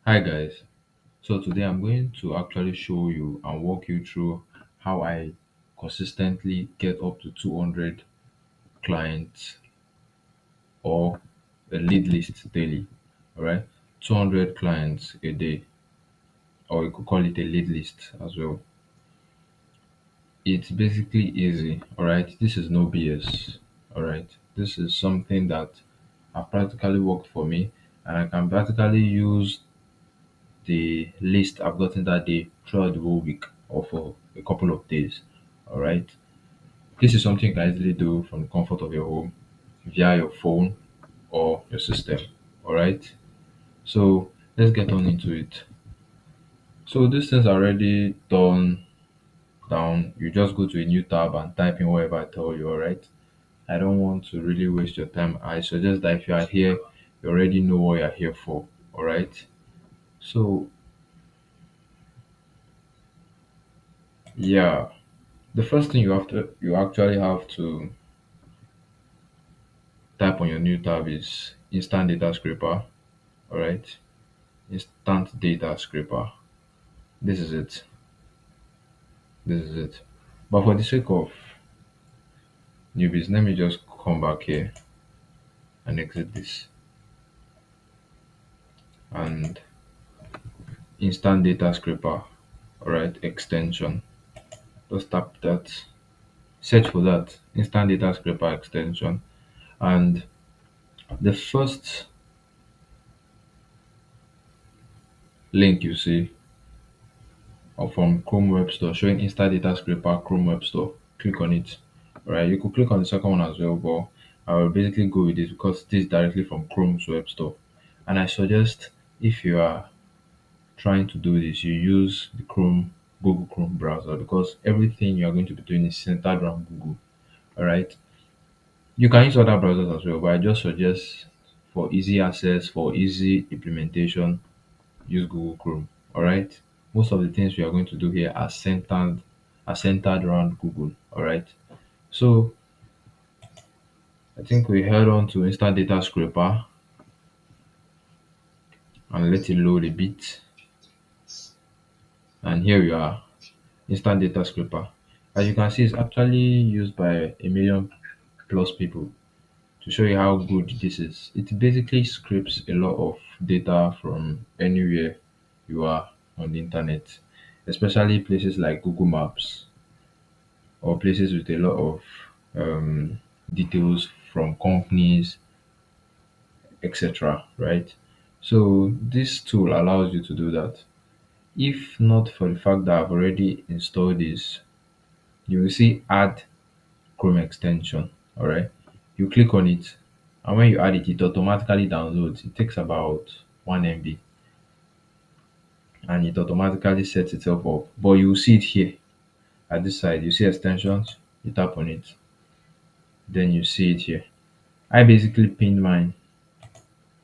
Hi guys, so today I'm going to actually show you and walk you through how I consistently get up to 200 clients or a lead list daily. All right, 200 clients a day, or you could call it a lead list as well. It's basically easy. All right, this is no BS. All right, this is something that have practically worked for me, and I can practically use the list I've gotten that day throughout the whole week or for a couple of days. All right. This is something you can easily do from the comfort of your home via your phone or your system. All right. So let's get on into it. So these things are already done down. You just go to a new tab and type in whatever I tell you. All right. I don't want to really waste your time. I suggest that if you are here, you already know what you're here for. All right. So yeah, the first thing you actually have to type on your new tab is instant data scraper. All right, instant data scraper. This is it. This is it. But for the sake of newbies, let me just come back here and exit this and instant data scraper. All right, extension. Just tap that. Search for that instant data scraper extension, and the first link you see or from Chrome Web Store showing instant data scraper Chrome Web Store. Click on it. Alright, you could click on the second one as well, but I will basically go with this because this is directly from Chrome's Web Store. And I suggest if you are trying to do this, you use the Google Chrome browser because everything you are going to be doing is centered around Google. Alright, you can use other browsers as well, but I just suggest for easy access, for easy implementation, use Google Chrome. All right. Most of the things we are going to do here are centered around Google. All right. So I think we head on to Instant Data Scraper and let it load a bit. And here we are, Instant Data Scraper. As you can see, it's actually used by a million plus people. To show you how good this is, it basically scrapes a lot of data from anywhere you are on the internet, especially places like Google Maps or places with a lot of details from companies, etc. Right? So this tool allows you to do that. If not for the fact that I've already installed this, you will see add Chrome extension. All right, you click on it, and when you add it, it automatically downloads. It takes about 1 MB, and it automatically sets itself up. But you will see it here at this side. You see extensions. You tap on it, then you see it here. I basically pinned mine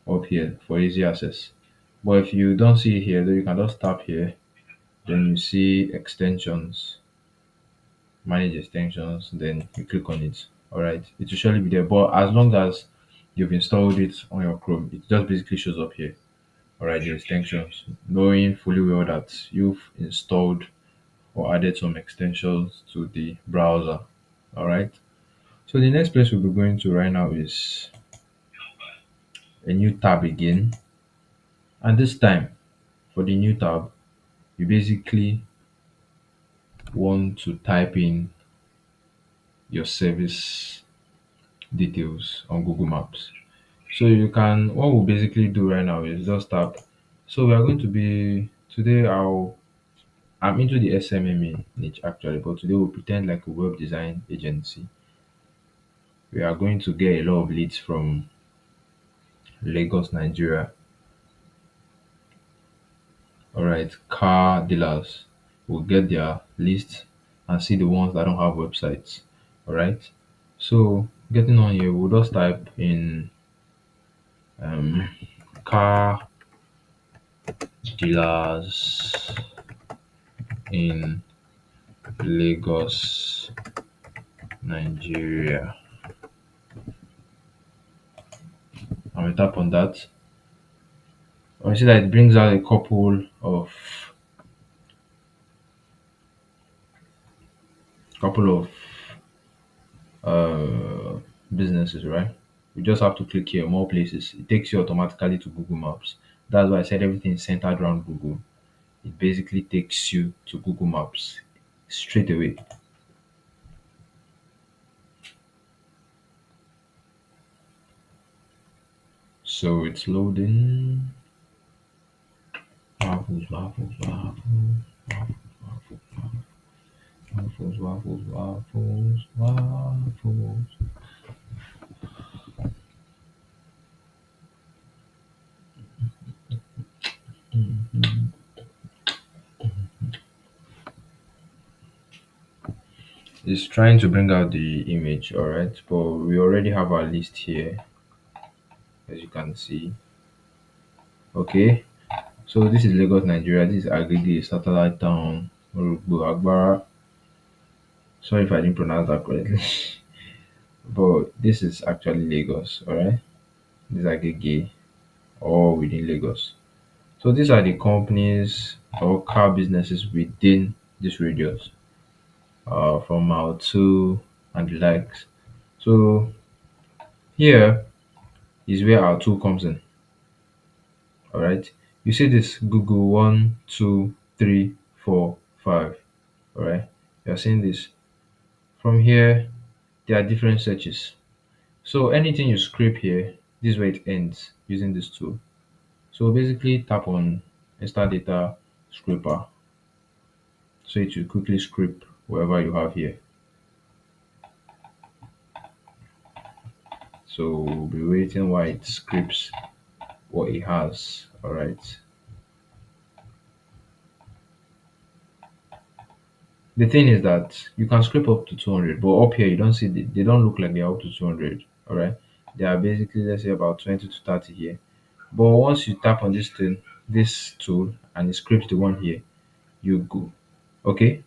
up here for easy access. But if you don't see it here, then you can just tap here. Then you see extensions, manage extensions. Then you click on it. All right, it will surely be there. But as long as you've installed it on your Chrome, it just basically shows up here. All right, the extensions, knowing fully well that you've installed or added some extensions to the browser. All right. So the next place we'll be going to right now is a new tab again, and this time for the new tab, you basically want to type in your service details on Google Maps. So you can, what we'll basically do right now is just tap. So we are going to be today. I'm into the SMME niche actually, but today we'll pretend like a web design agency. We are going to get a lot of leads from Lagos, Nigeria. All right, car dealers will get their list and see the ones that don't have websites. All right, so getting on here, we'll just type in um, car dealers in Lagos, Nigeria, and we tap on that. I see that it brings out a couple of uh, businesses, right? You just have to click here, more places. It takes you automatically to Google Maps. That's why I said everything is centered around Google. It basically takes you to Google Maps straight away. So it's loading. Waffles, waffles, waffles, waffles, waffles, waffles, waffles, waffles. It's trying to bring out the image, alright, but we already have our list here, as you can see. Okay, so this is Lagos, Nigeria. This is Agege, satellite town, Orugbo, Agbara. Sorry if I didn't pronounce that correctly, but this is actually Lagos, alright. This is Agege, all within Lagos. So these are the companies or car businesses within this radius, from Mile 2 and the likes. So here is where our tool comes in. All right. You see this Google 1, 2, 3, 4, 5. All right. You're seeing this. From here, there are different searches. So anything you scrape here, this is where it ends using this tool. So basically tap on Insta Data Scraper. So it will quickly scrape wherever you have here. So we'll be waiting while it scrapes what it has. All right. The thing is that you can scrape up to 200, but up here you don't see they don't look like they're up to 200. All right. They are basically, let's say, about 20 to 30 here. But once you tap on this thing, this tool, and it scrapes the one here, you go. Okay.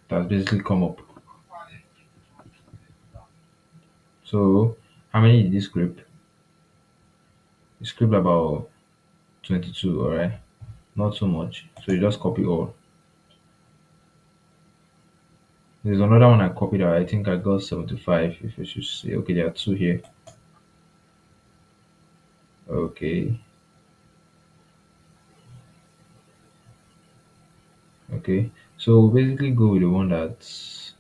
That's basically come up. So how many did you scrape? You scraped about 22. All right. Not so much. So you just copy all. There's another one I copied out. I think I got 75. If I should say, okay, there are two here. Okay, okay. So basically, go with the one that's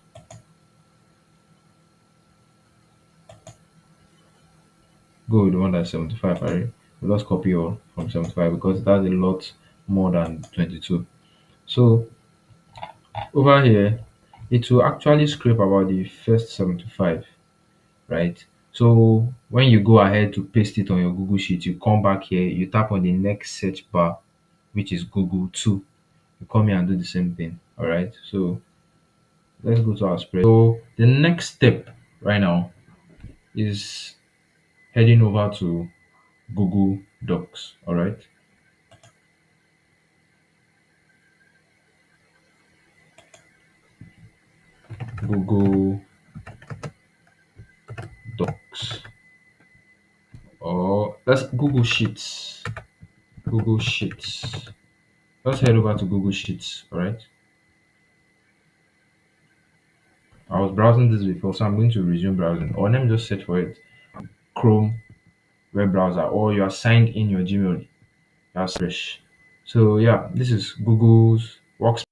go with the one that's 75. Right? We just copy all from 75 because that's a lot more than 22. So over here, it will actually scrape about the first 75, right? So when you go ahead to paste it on your Google Sheet, you come back here, you tap on the next search bar, which is Google 2. You come here and do the same thing. All right. So let's go to our spread. So the next step right now is heading over to Google Docs. All right. Google Docs, or let's Google Sheets. Google Sheets. Let's head over to Google Sheets. All right. I was browsing this before, so I'm going to resume browsing. Or let me just search for it. Chrome web browser, or you are signed in your Gmail. That's fresh. So yeah, this is Google's Workspace.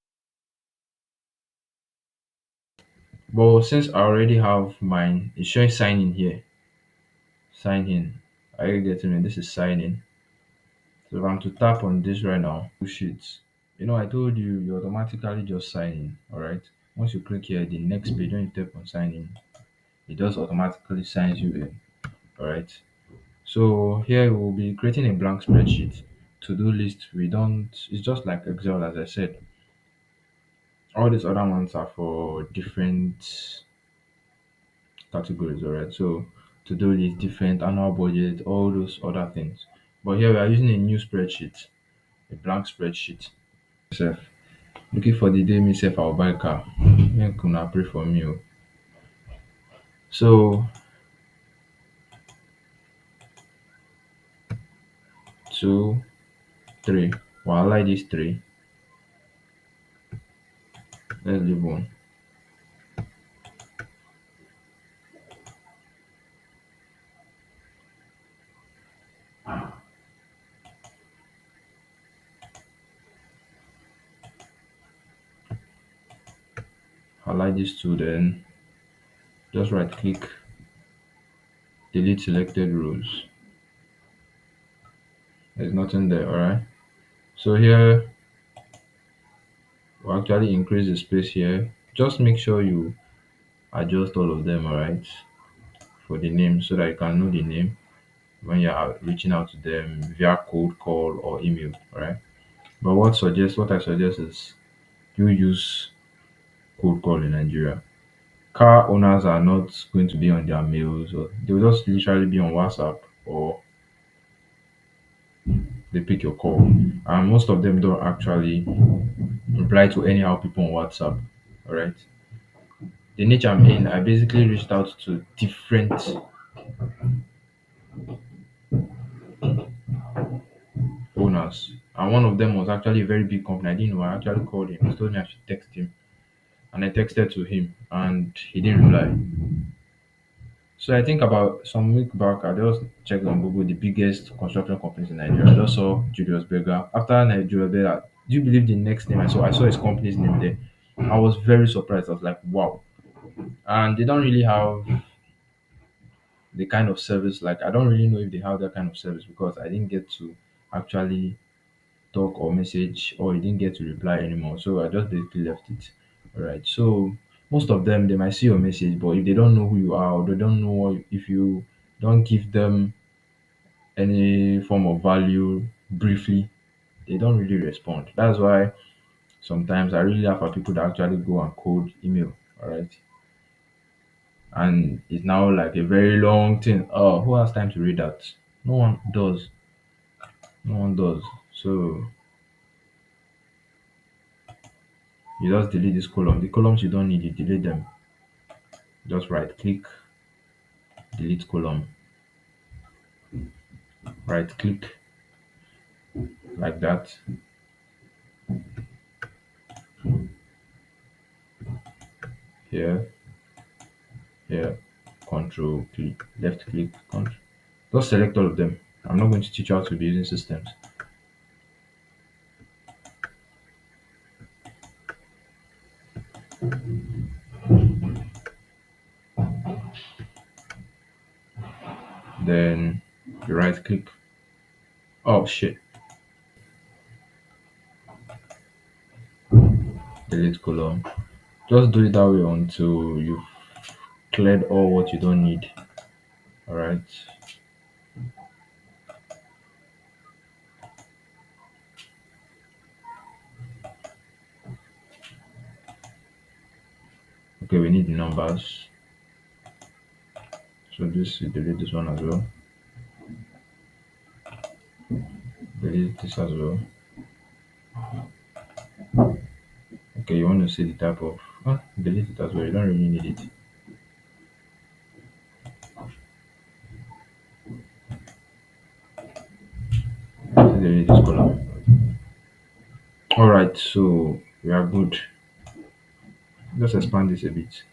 But since I already have mine, it's showing sign in here. Sign in. Are you getting me? This is sign in. So if I'm to tap on this right now, sheets. I told you you automatically just sign in. All right. Once you click here, the next page, when you tap on sign in, it just automatically signs you in. All right. So here we'll be creating a blank spreadsheet. To-do list. We don't. It's just like Excel, as I said. All these other ones are for different categories, all right? So to do list, different annual budget, all those other things. But here we are using a new spreadsheet, a blank spreadsheet. Self looking for the day myself I'll buy car. Make una pray for me. Oh. So two. three. We'll highlight these three. Let's leave one. Highlight these two, then just right click, delete selected rows. There's nothing there, alright? So here we'll actually increase the space here. Just make sure you adjust all of them, alright, for the name so that you can know the name when you're reaching out to them via cold call or email, alright? But what I suggest is you use cold call in Nigeria. Car owners are not going to be on their mails, or they will just literally be on WhatsApp, or they pick your call. And most of them don't actually reply to anyhow people on WhatsApp. Alright. The niche I'm in, I basically reached out to different owners. And one of them was actually a very big company. I didn't know. I actually called him. He told me I should text him. And I texted to him and he didn't reply. So I think about some week back, I just checked on Google the biggest construction companies in Nigeria. I just saw Julius Berger. After Julius Berger, do you believe the next name I saw? I saw his company's name there. I was very surprised. I was like, wow. And they don't really have the kind of service. Like, I don't really know if they have that kind of service because I didn't get to actually talk or message, or he didn't get to reply anymore. So I just basically left it. All right. So most of them, they might see your message, but if they don't know who you are, or they don't know if you don't give them any form of value briefly, they don't really respond. That's why sometimes I really laugh at people that actually go and code email. All right. And it's now like a very long thing. Oh, who has time to read that? No one does. No one does. So you just delete this column. The columns you don't need, you delete them. Just right click, delete column, right click like that. Here, here, control click, left click, control. Just select all of them. I'm not going to teach you how to be using systems. Then you right click. Oh shit. Delete column. Just do it that way until you've cleared all what you don't need. Alright. Okay, we need the numbers. So this delete this one as well. Delete this as well. Okay, you want to see the type of delete it as well. You don't really need it. Delete this column. Alright, so we are good. Let's expand this a bit.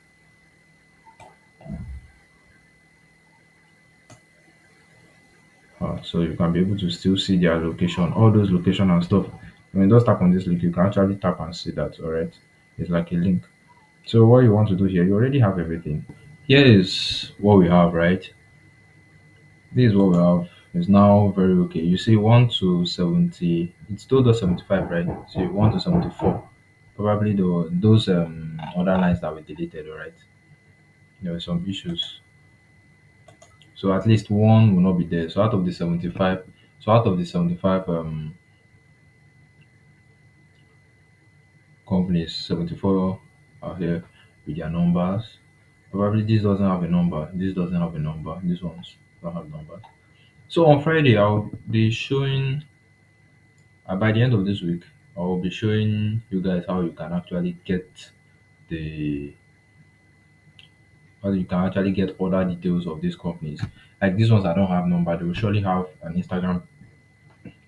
So you can be able to still see their location, all those location and stuff. When you just tap on this link, you can actually tap and see that. Alright, it's like a link. So what you want to do here, you already have everything. Here is what we have, right? This is what we have. It's now very okay. You see 1 to 70. It's told us 75, right? So 1 to 74. Probably those other lines that we deleted, alright? There were some issues. So at least one will not be there. So out of the 75, companies, 74 are here with their numbers. Probably this doesn't have a number. This doesn't have a number. These ones don't have numbers. So on Friday, I'll be showing, by the end of this week, I'll be showing you guys how you can actually get the, how you can actually get other details of these companies. Like these ones that don't have number, they will surely have an Instagram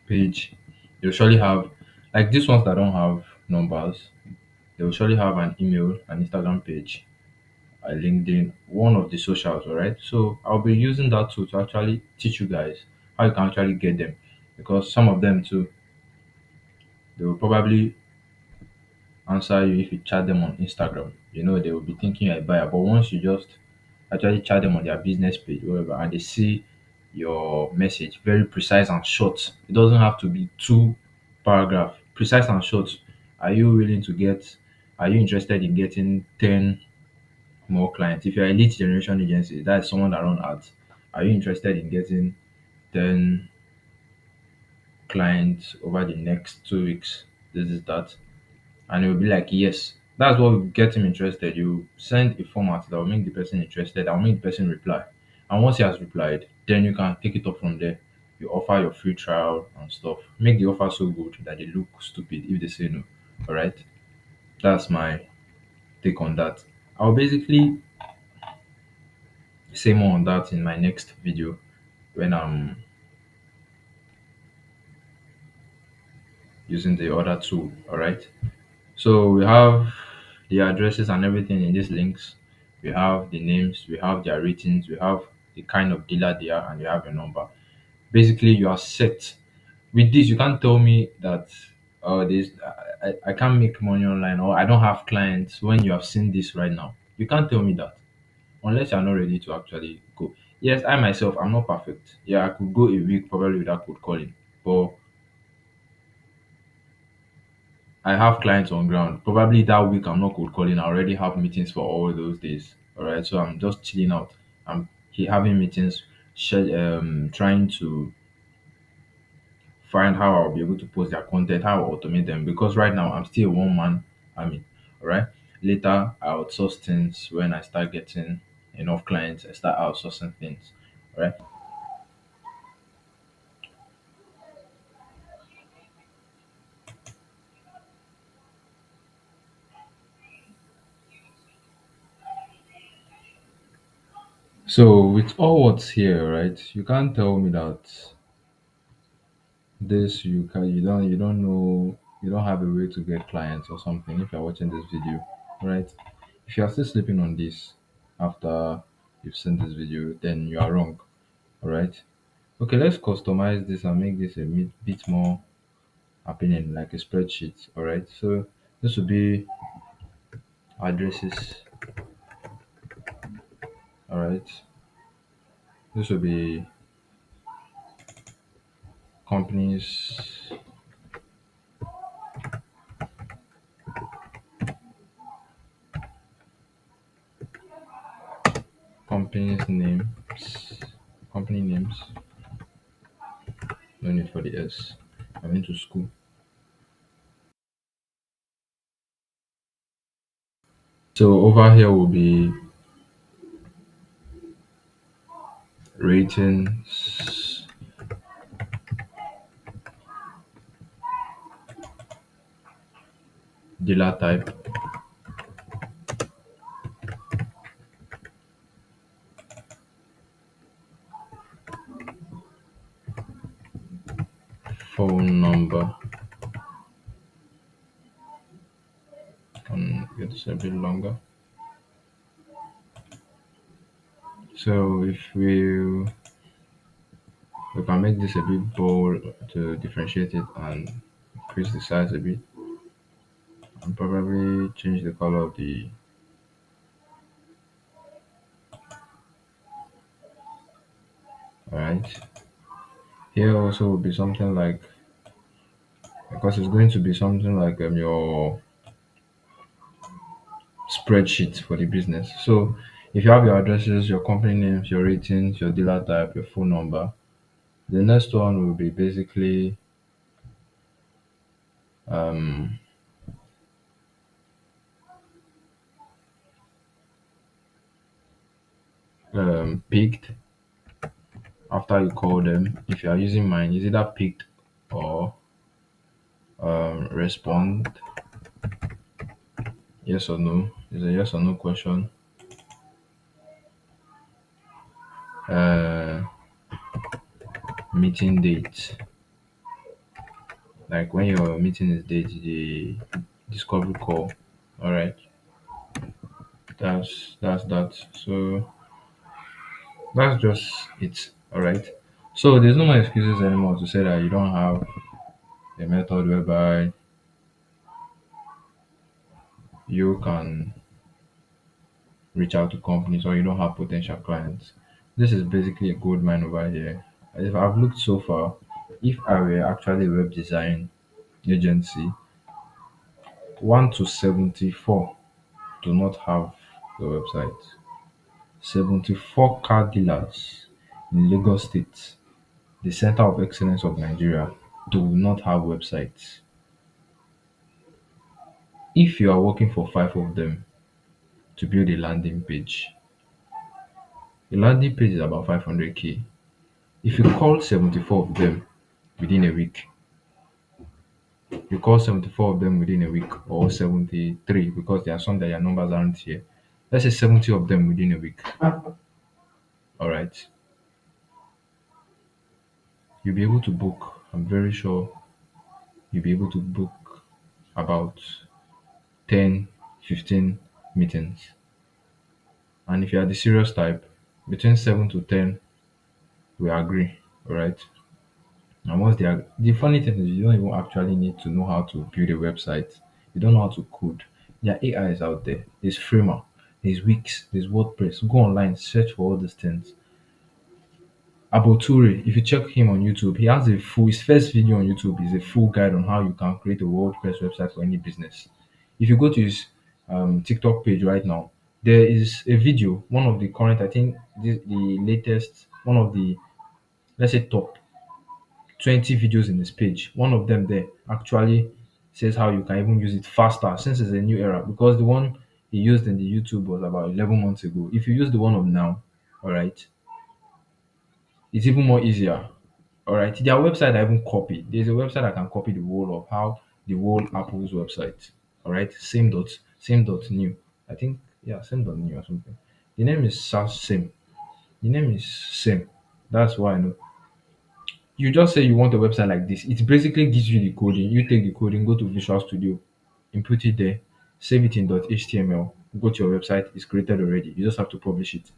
page They'll surely have, like these ones that don't have numbers, they will surely have an email, an Instagram page, a LinkedIn, one of the socials, all right? So I'll be using that tool to actually teach you guys how you can actually get them, because some of them too, they will probably answer you if you chat them on Instagram. You know, they will be thinking you're a buyer, but once you just actually chat them on their business page, whatever, and they see your message very precise and short. It doesn't have to be two paragraph, precise and short. Are you willing to get? Are you interested in getting 10 more clients? If you're a lead generation agency, that's someone that run ads. Are you interested in getting 10 clients over the next 2 weeks? This is that. And it will be like, yes. That's what will get him interested. You send a format that will make the person interested, that will make the person reply. And once he has replied, then you can take it up from there. You offer your free trial and stuff. Make the offer so good that they look stupid if they say no. Alright? That's my take on that. I'll basically say more on that in my next video when I'm using the other tool. Alright? So we have the addresses and everything in these links. We have the names, we have their ratings, we have the kind of dealer they are, and you have a number. Basically, you are set. With this, you can't tell me that this I can't make money online or I don't have clients when you have seen this right now. You can't tell me that unless you're not ready to actually go. Yes, I myself I'm not perfect. Yeah, I could go a week probably without cold calling, but I have clients on ground. Probably that week I'm not cold calling. I already have meetings for all those days. All right, so I'm just chilling out. I'm having meetings, trying to find how I'll be able to post their content, how I'll automate them. Because right now I'm still a one man army. All right. Later I outsource things when I start getting enough clients. I start outsourcing things. All right. So with all what's here, right? You can't tell me that this you don't know, you don't have a way to get clients or something if you're watching this video, right? If you are still sleeping on this after you've seen this video, then you are wrong. All right. Okay, let's customize this and make this a bit more appealing, like a spreadsheet. All right. So this will be addresses. All right. This will be companies, companies names, company names. No need for the S. I went to school. So over here will be ratings, dealer type, phone number. Get this a bit longer. So if we can make this a bit bold to differentiate it and increase the size a bit, and probably change the color of the. Alright. Here also will be something like, because it's going to be something like your spreadsheet for the business. So if you have your addresses, your company names, your ratings, your dealer type, your phone number, the next one will be basically um, picked after you call them. If you are using mine, is either picked or respond. Yes or no. It's a yes or no question. Uh, Meeting date. Like when your meeting is date, the discovery call. All right, that's that. So that's just it. All right. So there's no more excuses anymore to say that you don't have a method whereby you can reach out to companies or you don't have potential clients. This is basically a gold mine over here. If I've looked so far, if I were actually a web design agency, 1 to 74 do not have the website. 74 car dealers in Lagos State, the center of excellence of Nigeria, do not have websites. If you are working for 5 of them to build a landing page, a landing page is about 500K. If you call 74 of them within a week, you call 74 of them within a week, or 73, because there are some that your numbers aren't here. Let's say 70 of them within a week. All right, you'll be able to book. I'm very sure you'll be able to book about 10, 15 meetings. And if you are the serious type, between 7 to 10, we agree. All right. And once they are, the funny thing is, you don't even actually need to know how to build a website. You don't know how to code. There are AIs out there. There's Framer, there's Wix, there's WordPress. Go online, search for all these things. Aboture, if you check him on YouTube, he has a full, his first video on YouTube is a full guide on how you can create a WordPress website for any business. If you go to his TikTok page right now, there is a video, one of the current, I think the latest, one of the, let's say, top 20 videos in his page. One of them there actually says how you can even use it faster since it's a new era, because the one he used in the YouTube was about 11 months ago. If you use the one of now, all right, it's even more easier. All right, their website I even copy. There's a website I can copy the whole of how the whole Apple's website. All right, same dot new. I think, yeah, same dot new or something. The name is same. The name is same. That's why I know. You just say you want a website like this. It basically gives you the coding. You take the coding, go to Visual Studio, input it there, save it in .html, go to your website. It's created already. You just have to publish it.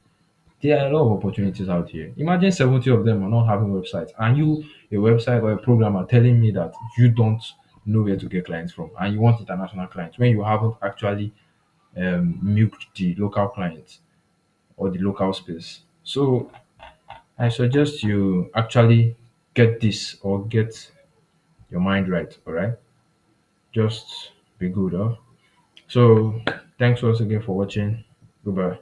There are a lot of opportunities out here. Imagine 70 of them are not having websites, and you, a website or a programmer, telling me that you don't know where to get clients from, and you want international clients when you haven't actually milked the local clients or the local space. So I suggest you actually get this, or get your mind right. All right, just be good. Huh? So thanks once again for watching. Goodbye.